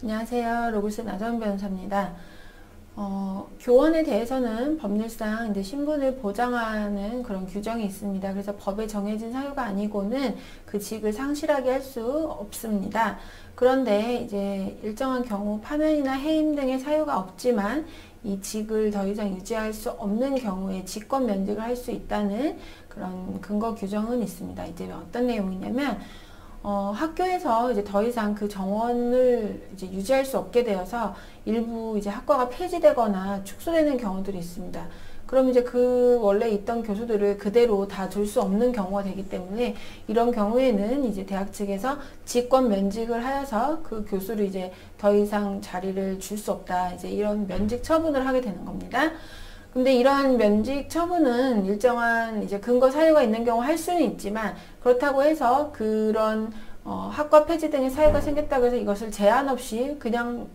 안녕하세요. 로글스 나정 변호사입니다. 교원에 대해서는 법률상 이제 신분을 보장하는 그런 규정이 있습니다. 그래서 법에 정해진 사유가 아니고는 그 직을 상실하게 할 수 없습니다. 그런데 이제 일정한 경우 파면이나 해임 등의 사유가 없지만 이 직을 더 이상 유지할 수 없는 경우에 직권 면직을 할 수 있다는 그런 근거 규정은 있습니다. 이제 어떤 내용이냐면 학교에서 이제 더 이상 그 정원을 이제 유지할 수 없게 되어서 일부 이제 학과가 폐지되거나 축소되는 경우들이 있습니다. 그럼 이제 그 원래 있던 교수들을 그대로 다 둘 수 없는 경우가 되기 때문에 이런 경우에는 이제 대학 측에서 직권 면직을 하여서 그 교수를 이제 더 이상 자리를 줄 수 없다. 이제 이런 면직 처분을 하게 되는 겁니다. 근데 이러한 면직 처분은 일정한 이제 근거 사유가 있는 경우 할 수는 있지만 그렇다고 해서 그런 학과 폐지 등의 사유가 생겼다고 해서 이것을 제한 없이 그냥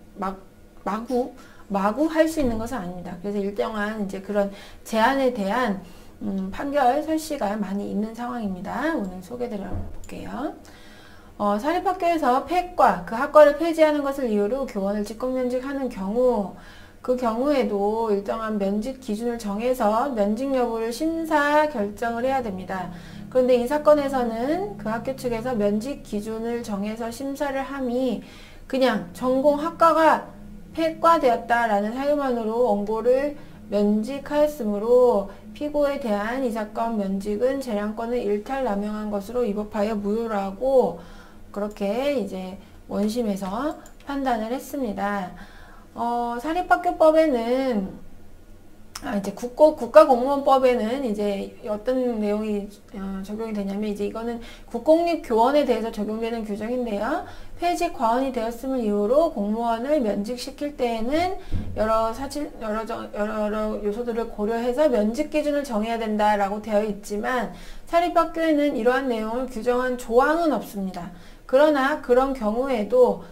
마구 할 수 있는 것은 아닙니다. 그래서 일정한 이제 그런 제한에 대한 판결 설시가 많이 있는 상황입니다. 오늘 소개드려 볼게요. 사립학교에서 폐과, 그 학과를 폐지하는 것을 이유로 교원을 직권면직하는 경우 그 경우에도 일정한 면직 기준을 정해서 면직 여부를 심사 결정을 해야 됩니다. 그런데 이 사건에서는 그 학교 측에서 면직 기준을 정해서 심사를 함이 그냥 전공 학과가 폐과되었다라는 사유만으로 원고를 면직하였으므로 피고에 대한 이 사건 면직은 재량권을 일탈 남용한 것으로 위법하여 무효라고 그렇게 이제 원심에서 판단을 했습니다. 사립학교법에는 이제 국가공무원법에는 이제 어떤 내용이 적용이 되냐면 이제 이거는 국공립교원에 대해서 적용되는 규정인데요. 폐직 과언이 되었음을 이유로 공무원을 면직시킬 때에는 여러 요소들을 고려해서 면직 기준을 정해야 된다라고 되어 있지만 사립학교에는 이러한 내용을 규정한 조항은 없습니다. 그러나 그런 경우에도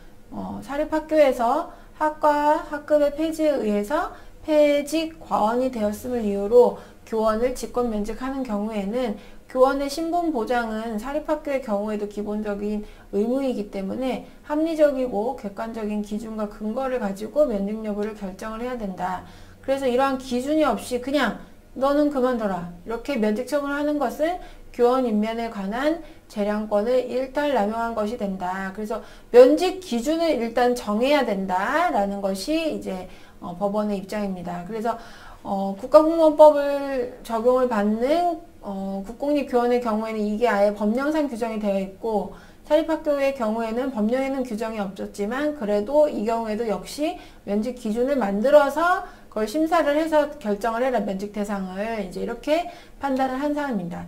사립학교에서 학과 학급의 폐지에 의해서 폐직 과언이 되었음을 이유로 교원을 직권 면직하는 경우에는 교원의 신분 보장은 사립학교의 경우에도 기본적인 의무이기 때문에 합리적이고 객관적인 기준과 근거를 가지고 면직 여부를 결정을 해야 된다. 그래서 이러한 기준이 없이 그냥 너는 그만둬라 이렇게 면직 처분을 하는 것은 교원 임면에 관한 재량권을 일탈 남용한 것이 된다. 그래서 면직 기준을 일단 정해야 된다라는 것이 이제 법원의 입장입니다. 그래서 국가공무원법을 적용을 받는 국공립교원의 경우에는 이게 아예 법령상 규정이 되어 있고 사립학교의 경우에는 법령에는 규정이 없었지만 그래도 이 경우에도 역시 면직 기준을 만들어서 그걸 심사를 해서 결정을 해라 면직 대상을 이제 이렇게 판단을 한 사안입니다.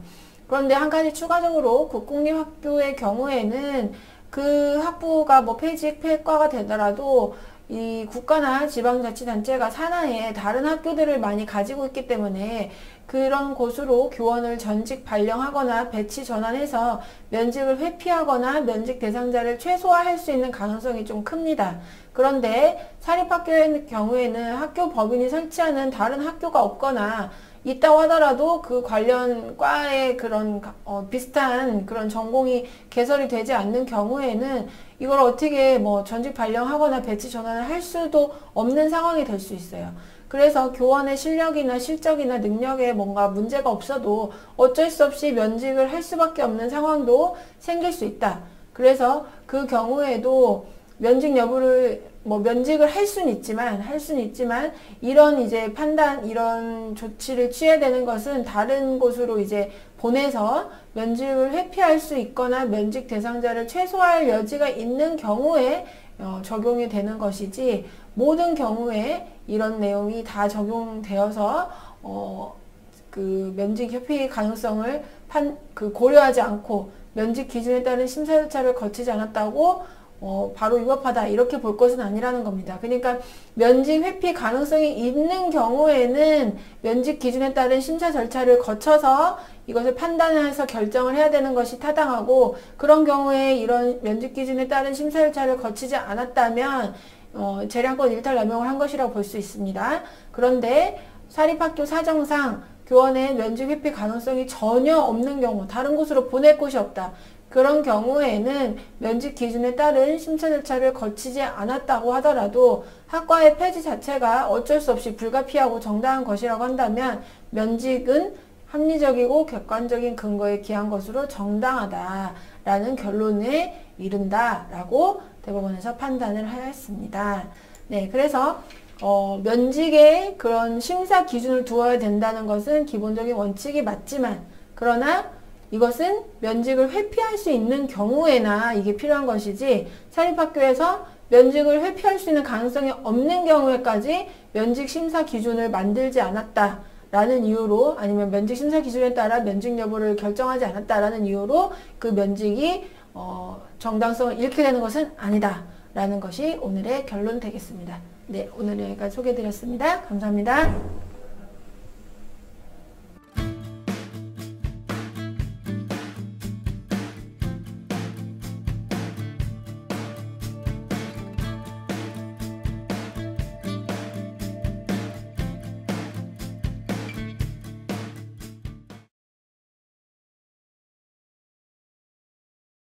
그런데 한 가지 추가적으로 국공립학교의 경우에는 그 학부가 뭐 폐직, 폐과가 되더라도 이 국가나 지방자치단체가 산하에 다른 학교들을 많이 가지고 있기 때문에 그런 곳으로 교원을 전직 발령하거나 배치 전환해서 면직을 회피하거나 면직 대상자를 최소화할 수 있는 가능성이 좀 큽니다. 그런데 사립학교의 경우에는 학교 법인이 설치하는 다른 학교가 없거나 있다고 하더라도 그 관련 과의 그런 비슷한 그런 전공이 개설이 되지 않는 경우에는 이걸 어떻게 뭐 전직 발령하거나 배치 전환을 할 수도 없는 상황이 될 수 있어요. 그래서 교원의 실력이나 실적이나 능력에 뭔가 문제가 없어도 어쩔 수 없이 면직을 할 수밖에 없는 상황도 생길 수 있다. 그래서 그 경우에도 면직 여부를 면직을 할 수는 있지만 이런 이제 판단 이런 조치를 취해야 되는 것은 다른 곳으로 이제 보내서 면직을 회피할 수 있거나 면직 대상자를 최소화할 여지가 있는 경우에 적용이 되는 것이지 모든 경우에 이런 내용이 다 적용되어서 그 면직 회피 가능성을 고려하지 않고 면직 기준에 따른 심사 절차를 거치지 않았다고 바로 위법하다 이렇게 볼 것은 아니라는 겁니다. 그러니까 면직 회피 가능성이 있는 경우에는 면직 기준에 따른 심사 절차를 거쳐서 이것을 판단해서 결정을 해야 되는 것이 타당하고 그런 경우에 이런 면직 기준에 따른 심사 절차를 거치지 않았다면 재량권 일탈 남용을 한 것이라고 볼 수 있습니다. 그런데 사립학교 사정상 교원의 면직 회피 가능성이 전혀 없는 경우 다른 곳으로 보낼 곳이 없다. 그런 경우에는 면직 기준에 따른 심사 절차를 거치지 않았다고 하더라도 학과의 폐지 자체가 어쩔 수 없이 불가피하고 정당한 것이라고 한다면 면직은 합리적이고 객관적인 근거에 기한 것으로 정당하다라는 결론에 이른다라고 대법원에서 판단을 하였습니다. 네, 그래서 면직에 그런 심사 기준을 두어야 된다는 것은 기본적인 원칙이 맞지만, 그러나 이것은 면직을 회피할 수 있는 경우에나 이게 필요한 것이지, 사립학교에서 면직을 회피할 수 있는 가능성이 없는 경우에까지 면직 심사 기준을 만들지 않았다라는 이유로, 아니면 면직 심사 기준에 따라 면직 여부를 결정하지 않았다라는 이유로 그 면직이 정당성을 잃게 되는 것은 아니다라는 것이 오늘의 결론 되겠습니다. 네, 오늘 여기까지 소개해드렸습니다. 감사합니다.